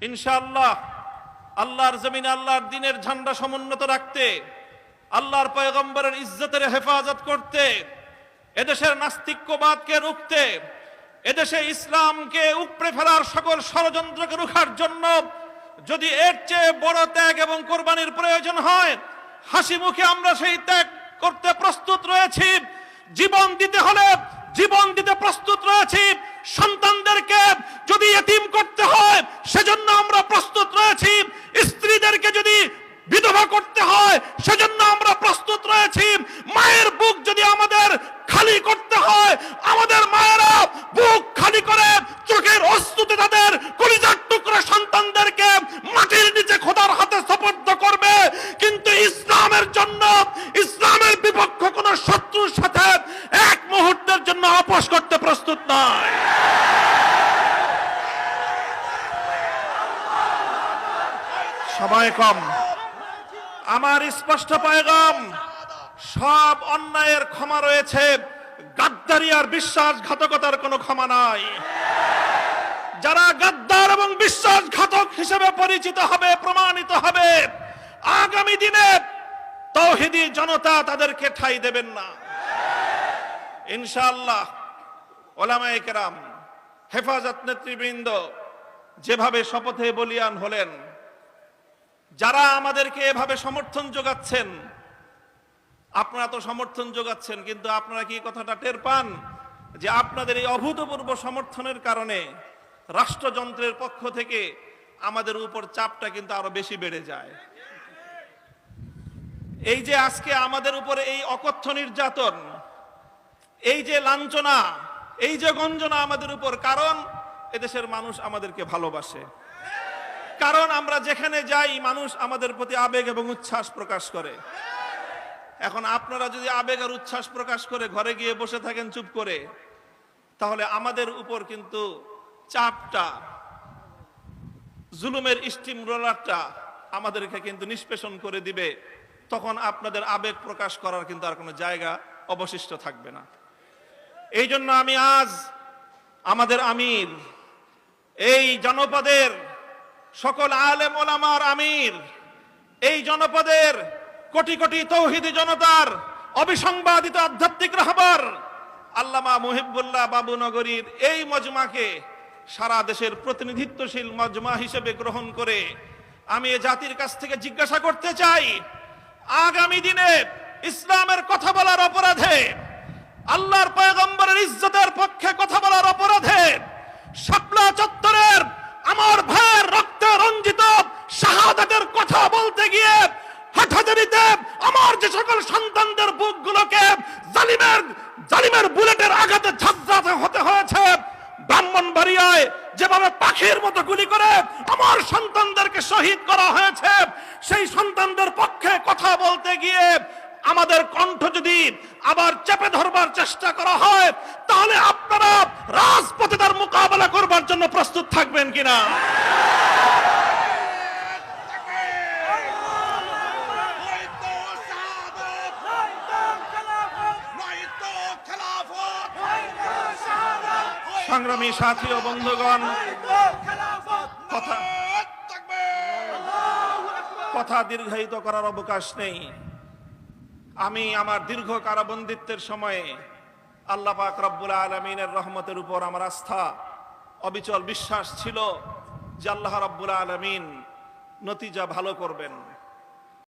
ইনশাআল্লাহ আল্লাহর জমিনে আল্লাহর দ্বীনের ঝান্ডা সমুন্নত রাখতে, আল্লাহর পয়গম্বরের ইজ্জতের হেফাজত করতে, এদেশের নাস্তিক্যবাদকে রুখতে, এদেশে ইসলামকে উপড়ে ফেলার সকল ষড়যন্ত্রকে রুখার জন্য যদি এর চেয়ে বড় ত্যাগ এবং কোরবানির প্রয়োজন হয়, হাসি মুখে আমরা সেই ত্যাগ করতে প্রস্তুত রয়েছি। জীবন দিতে হলে জীবন দিতে প্রস্তুত রয়েছি। সন্তানদেরকে যদি এতিম করতে হয় সেজন্য আমরা প্রস্তুত রয়েছি। স্ত্রীদেরকে যদি বিধবা করতে হয় সেজন্য আমরা প্রস্তুত রয়েছি। মায়ের বুক যদি আমাদের খালি করতে হয়, আমাদের মায়েরা বুক খালি করে চোখের অশ্রুতে তাদের কলিজার টুকরা সন্তানদেরকে মাটির নিচে খোদার হাতে সুপর্দ করবে। কিন্তু ইসলামের জন্য, ইসলামের বিপক্ষ কোন শত্রুর সাথে এক মুহূর্তের জন্য আপোষ করতে প্রস্তুত নয়। সময় কম, আমার স্পষ্ট পয়গাম, সব অন্যায়ের ক্ষমা রয়েছে, গাদ্দারি আর বিশ্বাসঘাতকতার কোনো ক্ষমা নাই। যারা গাদ্দার এবং বিশ্বাসঘাতক হিসেবে পরিচিত হবে, প্রমাণিত হবে, আগামী দিনে তাওহীদি জনতা তাদেরকে ঠাঁই দেবেন না ইনশাআল্লাহ। ওলামায়ে কেরাম, হেফাজত নেতৃবৃন্দ যেভাবে শপথে বলিয়ান হলেন, যারা আমাদেরকে এভাবে সমর্থন যোগাচ্ছেন, আপনারা তো সমর্থন যোগাচ্ছেন, কিন্তু আপনারা কি কথাটা টের পান যে আপনাদের এই অভূতপূর্ব সমর্থনের কারণে রাষ্ট্রযন্ত্রের পক্ষ থেকে আমাদের উপর চাপটা কিন্তু আরো বেশি বেড়ে যায়। এই যে আজকে আমাদের উপরে এই অকথ্য নির্যাতন, এই যে লাঞ্ছনা, এই যে গঞ্জনা আমাদের উপর, কারণ এদেশের মানুষ আমাদেরকে ভালোবাসে, কারণ আমরা যেখানে যাই মানুষ আমাদের প্রতি আবেগ এবং উচ্ছ্বাস প্রকাশ করে। এখন আপনারা যদি আবেগ আর উচ্ছ্বাস প্রকাশ করে ঘরে গিয়ে বসে থাকেন চুপ করে, তাহলে আমাদের উপর কিন্তু চাপটা, জুলুমের স্টিম রোলারটা আমাদেরকে কিন্তু নিষ্পেষণ করে দিবে। তখন আপনাদের আবেগ প্রকাশ করার কিন্তু আর কোনো জায়গা অবশিষ্ট থাকবে না। এই জন্য আমি আজ আমাদের আমির, এই জনপদের সকল আলেম ওলামার আমির, এই জনপদের কোটি কোটি তৌহিদি জনতার অবিসংবাদিত আধ্যাত্মিক রাহবার আল্লামা মুহিবুল্লাহ বাবুনগরীর এই মজমাকে সারা দেশের প্রতিনিধিত্বশীল মজমা হিসেবে গ্রহণ করে আমি এ জাতির কাছ থেকে জিজ্ঞাসা করতে চাই, আগামী দিনে ইসলামের কথা বলার অপরাধে, আল্লাহর পয়গম্বরের ইজ্জতের পক্ষে কথা বলার অপরাধে শাপলা চত্বরের আমার ভাইয়ের রক্তে রঞ্জিত শাহাদাতের কথা বলতে গিয়ে হাটহাজারীতে আমার যে সকল সন্তানদের বুকগুলোকে জালিমের বুলেটের আঘাতে ঝাঁঝরাতে হতে হয়েছে, ব্রাহ্মণবাড়িয়ায় যেভাবে পাখির মতো গুলি করে আমার সন্তানদেরকে শহীদ করা হয়েছে, সেই সন্তানদের পক্ষে কথা বলতে গিয়ে আমাদের কণ্ঠ যদি আবার চেপে ধরবার চেষ্টা করা হয়, তাহলে আপনারা রাজপথে তার মোকাবেলা করবার জন্য প্রস্তুত থাকবেন কিনা? সংগ্রামী সাথী ও বন্ধুগণ, কথা দীর্ঘায়িত করার অবকাশ নেই। আমি আমার দীর্ঘ কারাবন্দিত্বের সময়ে আল্লাহ পাক রব্বুল আলামিনের রহমতের উপর আমার আস্থা, অবিচল বিশ্বাস ছিল যে আল্লাহ রব্বুল আলামিন নতিজা ভালো করবেন।